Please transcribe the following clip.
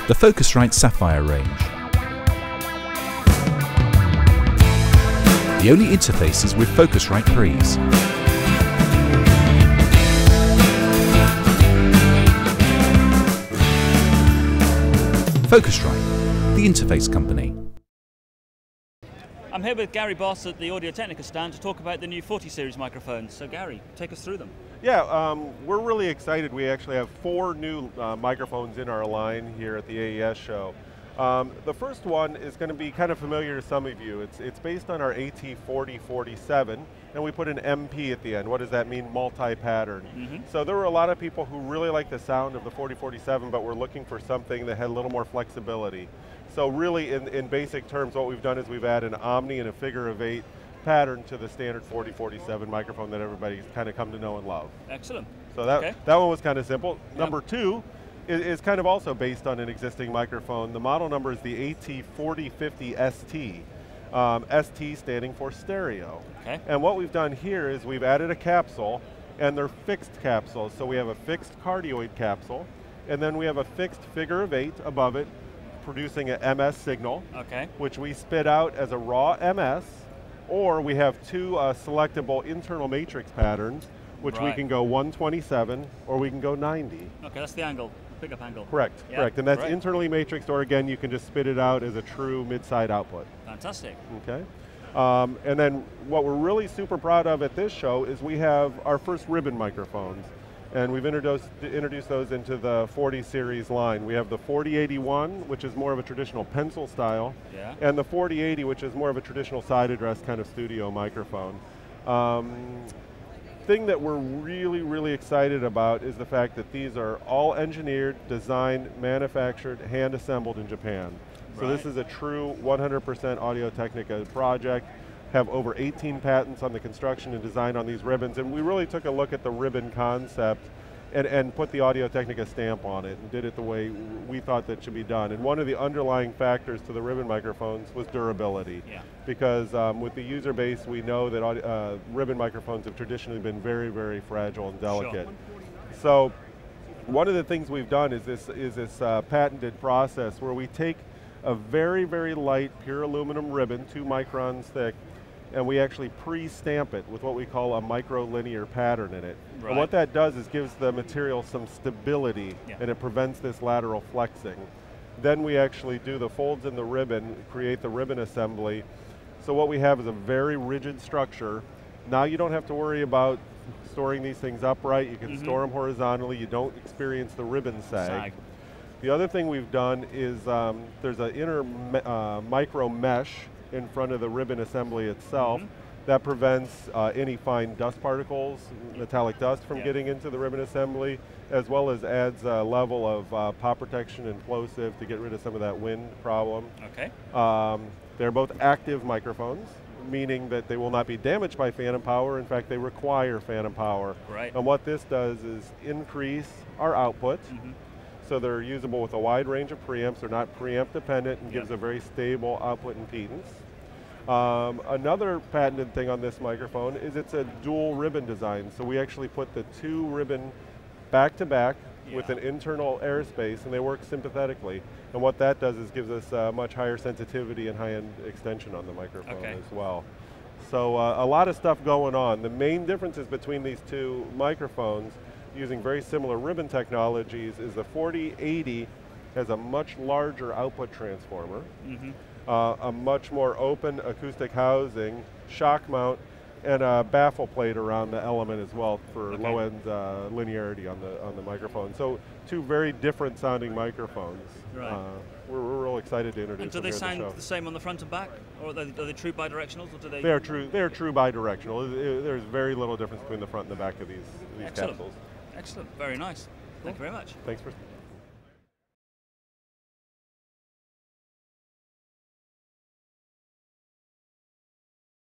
the Focusrite Sapphire range. The only interfaces with Focusrite Pres. Focusrite, the interface company. I'm here with Gary Boss at the Audio Technica stand to talk about the new 40 series microphones. So Gary, take us through them. Yeah, we're really excited. We actually have 4 new microphones in our line here at the AES show. The first one is going to be kind of familiar to some of you. It's based on our AT4047, and we put an MP at the end. What does that mean? Multi-pattern. So there were a lot of people who really like the sound of the 4047, but were looking for something that had a little more flexibility. So really, in basic terms, what we've done is we've added an Omni and a figure of 8 pattern to the standard 4047 microphone that everybody's kind of come to know and love. Excellent. So that one was kind of simple. Yep. Number 2 is kind of also based on an existing microphone. The model number is the AT4050ST. ST standing for stereo. Okay. And what we've done here is we've added a capsule, and they're fixed capsules. So we have a fixed cardioid capsule, and then we have a fixed figure of 8 above it, producing an MS signal, which we spit out as a raw MS, or we have 2 selectable internal matrix patterns, which we can go 127 or we can go 90. Okay, that's the angle, pickup angle. Correct, correct. And that's internally matrixed, or again, you can just spit it out as a true mid-side output. Fantastic. Okay. And then what we're really super proud of at this show is we have our first ribbon microphones. And we've introduced those into the 40 series line. We have the 4081, which is more of a traditional pencil style, and the 4080, which is more of a traditional side address kind of studio microphone. Thing that we're really, really excited about is the fact that these are all engineered, designed, manufactured, hand assembled in Japan. So this is a true 100% Audio Technica project. Have over 18 patents on the construction and design on these ribbons, and we really took a look at the ribbon concept and put the Audio Technica stamp on it and did it the way we thought that should be done. And one of the underlying factors to the ribbon microphones was durability. Because with the user base, we know that ribbon microphones have traditionally been very, very fragile and delicate. So one of the things we've done is this patented process where we take a very, very light pure aluminum ribbon, 2 microns thick, and we actually pre-stamp it with what we call a microlinear pattern in it. And what that does is gives the material some stability, and it prevents this lateral flexing. Then we actually do the folds in the ribbon, create the ribbon assembly. So what we have is a very rigid structure. Now you don't have to worry about storing these things upright. You can store them horizontally. You don't experience the ribbon sag. The other thing we've done is there's an inner micro mesh in front of the ribbon assembly itself that prevents any fine dust particles, metallic dust from getting into the ribbon assembly, as well as adds a level of pop protection and plosive to get rid of some of that wind problem. They're both active microphones, meaning that they will not be damaged by phantom power. In fact, they require phantom power. And what this does is increase our output. So they're usable with a wide range of preamps. They're not preamp dependent and gives a very stable output impedance. Another patented thing on this microphone is it's a dual ribbon design. So we actually put the 2 ribbon back to back with an internal airspace, and they work sympathetically. And what that does is gives us much higher sensitivity and high-end extension on the microphone as well. So a lot of stuff going on. The main differences between these 2 microphones, using very similar ribbon technologies, is the 4080 has a much larger output transformer, a much more open acoustic housing, shock mount, and a baffle plate around the element as well for low-end linearity on the microphone. So 2 very different sounding microphones. We're real excited to introduce them. And do they sound the same on the front and back, or are they true bidirectionals, or do they? They are true. They are true bidirectional. There's very little difference between the front and the back of these capsules. Excellent. Very nice. Thank you very much. Thanks for.